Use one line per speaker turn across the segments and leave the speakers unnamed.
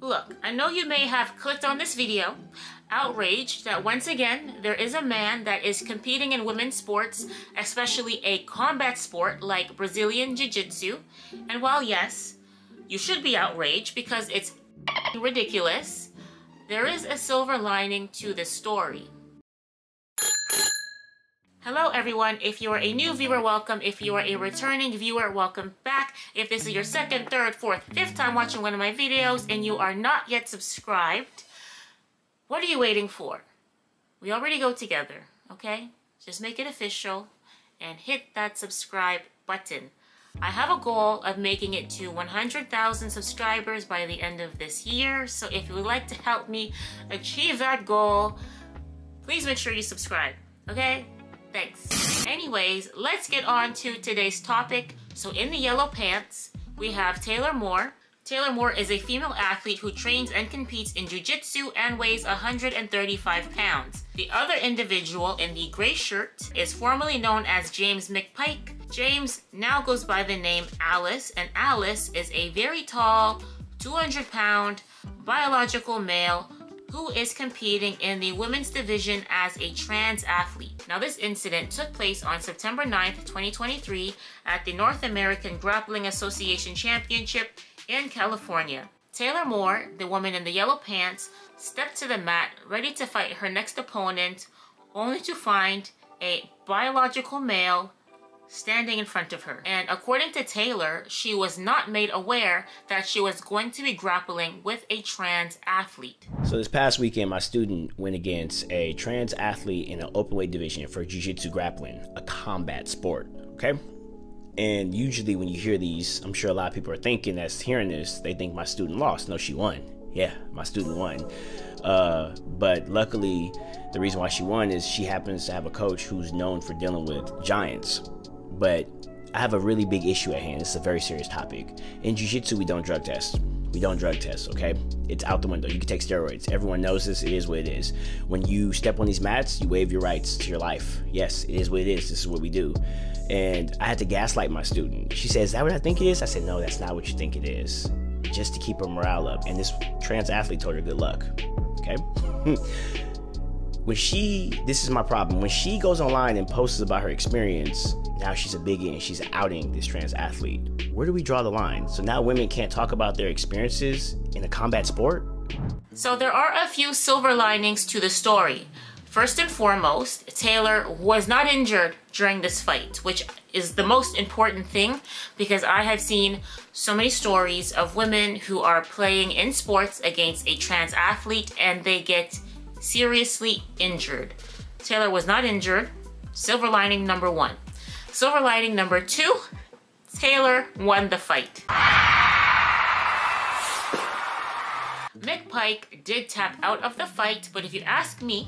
Look, I know you may have clicked on this video, outraged that once again, there is a man that is competing in women's sports, especially a combat sport like Brazilian Jiu-Jitsu. And while yes, you should be outraged because it's ridiculous, there is a silver lining to this story. Hello everyone, if you are a new viewer, welcome. If you are a returning viewer, welcome back. If this is your second, third, fourth, fifth time watching one of my videos and you are not yet subscribed, what are you waiting for? We already go together, okay? Just make it official and hit that subscribe button. I have a goal of making it to 100,000 subscribers by the end of this year, so if you would like to help me achieve that goal, please make sure you subscribe, okay? Thanks. Anyways, let's get on to today's topic. So in the yellow pants, we have Taylor Moore. Taylor Moore is a female athlete who trains and competes in Jiu-Jitsu and weighs 135 pounds. The other individual in the gray shirt is formerly known as James McPike. James now goes by the name Alice, and Alice is a very tall, 200-pound biological male who is competing in the women's division as a trans athlete. Now this incident took place on September 9th, 2023 at the North American Grappling Association Championship in California. Taylor Moore, the woman in the yellow pants, stepped to the mat ready to fight her next opponent, only to find a biological male standing in front of her. And according to Taylor, she was not made aware that she was going to be grappling with a trans athlete.
So this past weekend, my student went against a trans athlete in an open weight division for Jiu-Jitsu grappling, a combat sport, okay? And usually when you hear these, I'm sure a lot of people are thinking, that's hearing this, they think my student lost. No, she won. Yeah, my student won. But luckily, the reason why she won is she happens to have a coach who's known for dealing with giants. But I have a really big issue at hand. It's a very serious topic. In Jiu-Jitsu, we don't drug test. We don't drug test, okay? It's out the window. You can take steroids. Everyone knows this. It is what it is. When you step on these mats, you waive your rights to your life. Yes, it is what it is. This is what we do. And I had to gaslight my student. She said, "Is that what I think it is?" I said, "No, that's not what you think it is." Just to keep her morale up. And this trans athlete told her good luck, okay? This is my problem. When she goes online and posts about her experience, now she's a biggie and she's outing this trans athlete. Where do we draw the line? So now women can't talk about their experiences in a combat sport?
So there are a few silver linings to the story. First and foremost, Taylor was not injured during this fight, which is the most important thing because I have seen so many stories of women who are playing in sports against a trans athlete and they get seriously injured. Taylor was not injured. Silver lining number one. Silver lining number two, Taylor won the fight. Pike did tap out of the fight, but if you ask me,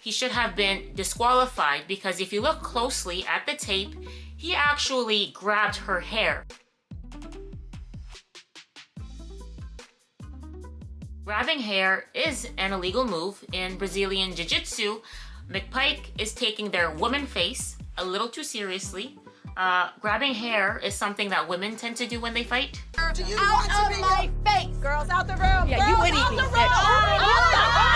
he should have been disqualified because if you look closely at the tape, he actually grabbed her hair. Grabbing hair is an illegal move in Brazilian Jiu-Jitsu. McPike is taking their woman face a little too seriously. Grabbing hair is something that women tend to do when they fight.
Out of my face! Girls out the room! Yeah, you would eat me.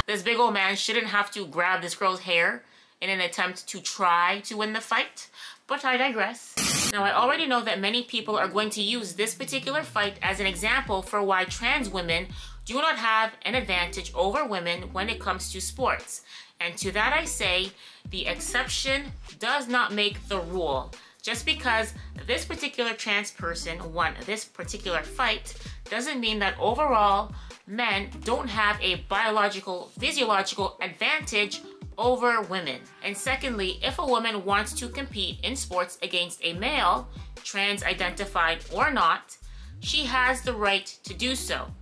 This big old man shouldn't have to grab this girl's hair in an attempt to try to win the fight, but I digress. Now, I already know that many people are going to use this particular fight as an example for why trans women do not have an advantage over women when it comes to sports. And to that I say, the exception does not make the rule. Just because this particular trans person won this particular fight doesn't mean that overall men don't have a biological, physiological advantage over women. And secondly, if a woman wants to compete in sports against a male, trans identified or not, she has the right to do so.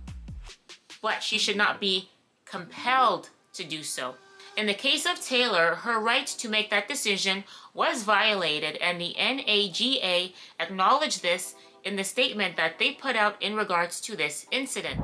But she should not be compelled to do so. In the case of Taylor, her right to make that decision was violated, and the NAGA acknowledged this in the statement that they put out in regards to this incident.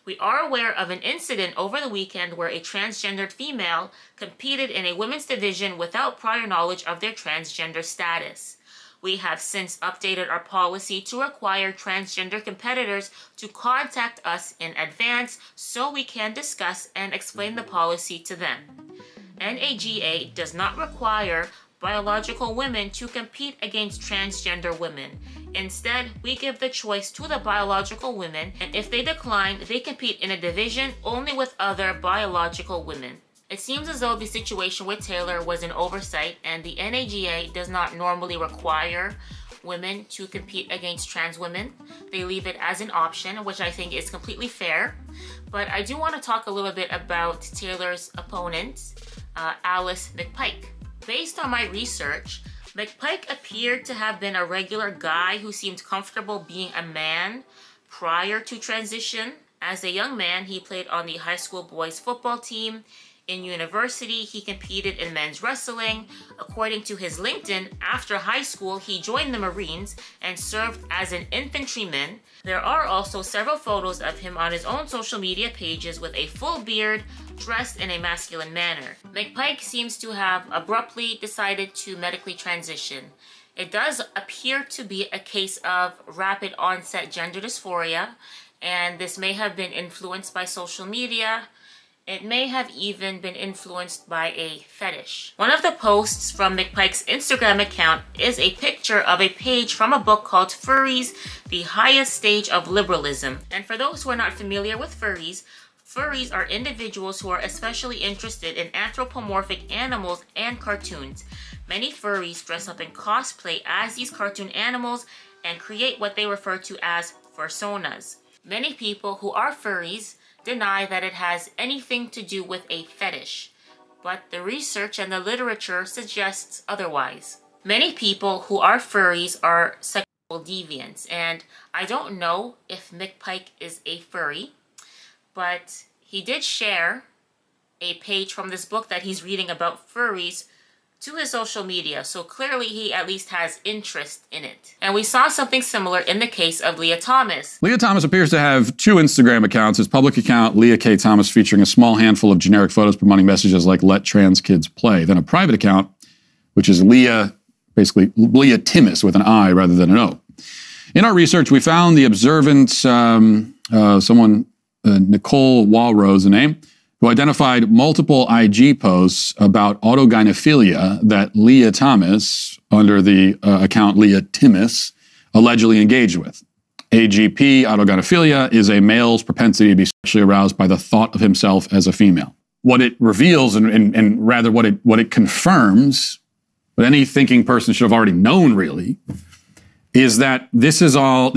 We are aware of an incident over the weekend where a transgendered female competed in a women's division without prior knowledge of their transgender status. We have since updated our policy to require transgender competitors to contact us in advance so we can discuss and explain the policy to them. NAGA does not require biological women to compete against transgender women. Instead, we give the choice to the biological women, and if they decline, they compete in a division only with other biological women. It seems as though the situation with Taylor was an oversight, and the NAGA does not normally require women to compete against trans women. They leave it as an option, which I think is completely fair. But I do want to talk a little bit about Taylor's opponent, Alicepike. Based on my research, Pike appeared to have been a regular guy who seemed comfortable being a man prior to transition. As a young man, he played on the high school boys football team. In university, he competed in men's wrestling. According to his LinkedIn, after high school, he joined the Marines and served as an infantryman. There are also several photos of him on his own social media pages with a full beard, dressed in a masculine manner. Pike seems to have abruptly decided to medically transition. It does appear to be a case of rapid onset gender dysphoria, and this may have been influenced by social media. It may have even been influenced by a fetish. One of the posts from Pike's Instagram account is a picture of a page from a book called Furries, The Highest Stage of Liberalism. And for those who are not familiar with furries, furries are individuals who are especially interested in anthropomorphic animals and cartoons. Many furries dress up in cosplay as these cartoon animals and create what they refer to as fursonas. Many people who are furries deny that it has anything to do with a fetish, but the research and the literature suggests otherwise. Many people who are furries are sexual deviants, and I don't know if Pike is a furry, but he did share a page from this book that he's reading about furries to his social media, so clearly he at least has interest in it. And we saw something similar in the case of Leah Thomas.
Leah Thomas appears to have two Instagram accounts. His public account, Leah K. Thomas, featuring a small handful of generic photos promoting messages like "Let trans kids play." Then a private account, which is Leah, basically Leah Thomas with an I rather than an O. In our research, we found the observant, Nicole Walrose, the name, who identified multiple IG posts about autogynephilia that Leah Thomas, under the account Leah Thomas, allegedly engaged with. AGP, autogynephilia, is a male's propensity to be sexually aroused by the thought of himself as a female. What it reveals, and rather what it confirms, what any thinking person should have already known, really, is that this is a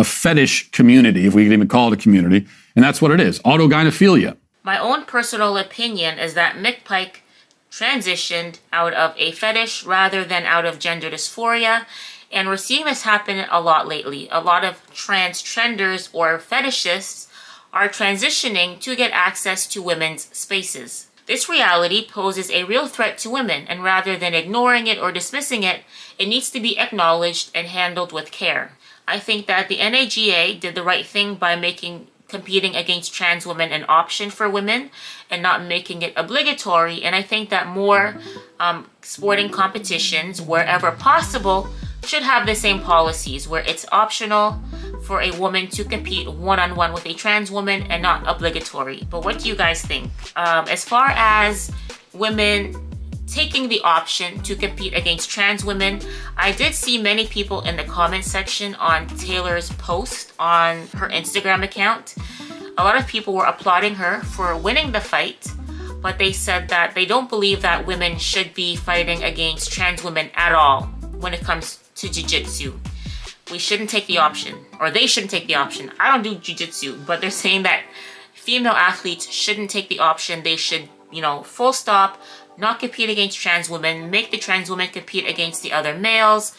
fetish community, if we can even call it a community, and that's what it is, autogynephilia.
My own personal opinion is that Pike transitioned out of a fetish rather than out of gender dysphoria, and we're seeing this happen a lot lately. A lot of transgenders or fetishists are transitioning to get access to women's spaces. This reality poses a real threat to women, and rather than ignoring it or dismissing it, it needs to be acknowledged and handled with care. I think that the NAGA did the right thing by making competing against trans women an option for women and not making it obligatory, and I think that more sporting competitions, wherever possible, should have the same policies where it's optional for a woman to compete one-on-one with a trans woman and not obligatory. But what do you guys think? As far as women taking the option to compete against trans women, I did see many people in the comment section on Taylor's post on her Instagram account. A lot of people were applauding her for winning the fight, but they said that they don't believe that women should be fighting against trans women at all when it comes to Jiu-Jitsu. We shouldn't take the option, or they shouldn't take the option. I don't do Jiu-Jitsu, but they're saying that female athletes shouldn't take the option. They should, full stop, not compete against trans women, make the trans women compete against the other males.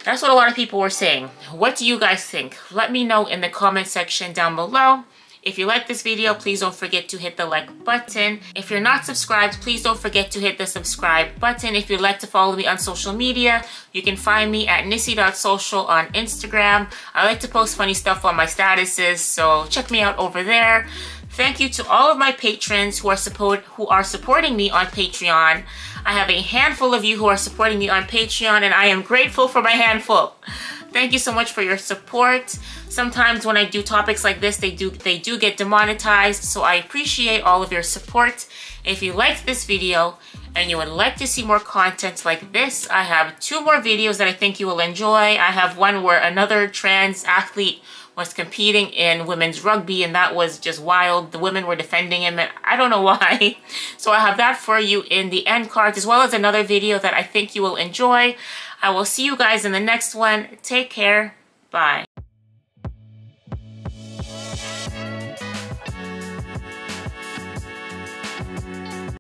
That's what a lot of people were saying. What do you guys think? Let me know in the comment section down below. If you like this video, please don't forget to hit the like button. If you're not subscribed, please don't forget to hit the subscribe button. If you'd like to follow me on social media, you can find me at NissCee.Social on Instagram. I like to post funny stuff on my statuses, so check me out over there. Thank you to all of my patrons who are supporting me on Patreon. I have a handful of you who are supporting me on Patreon, and I am grateful for my handful. Thank you so much for your support. Sometimes when I do topics like this, they do get demonetized, so I appreciate all of your support. If you liked this video and you would like to see more content like this, I have 2 more videos that I think you will enjoy. I have one where another trans athlete was competing in women's rugby, and that was just wild. The women were defending him, and I don't know why. So I have that for you in the end cards, as well as another video that I think you will enjoy. I will see you guys in the next one. Take care. Bye.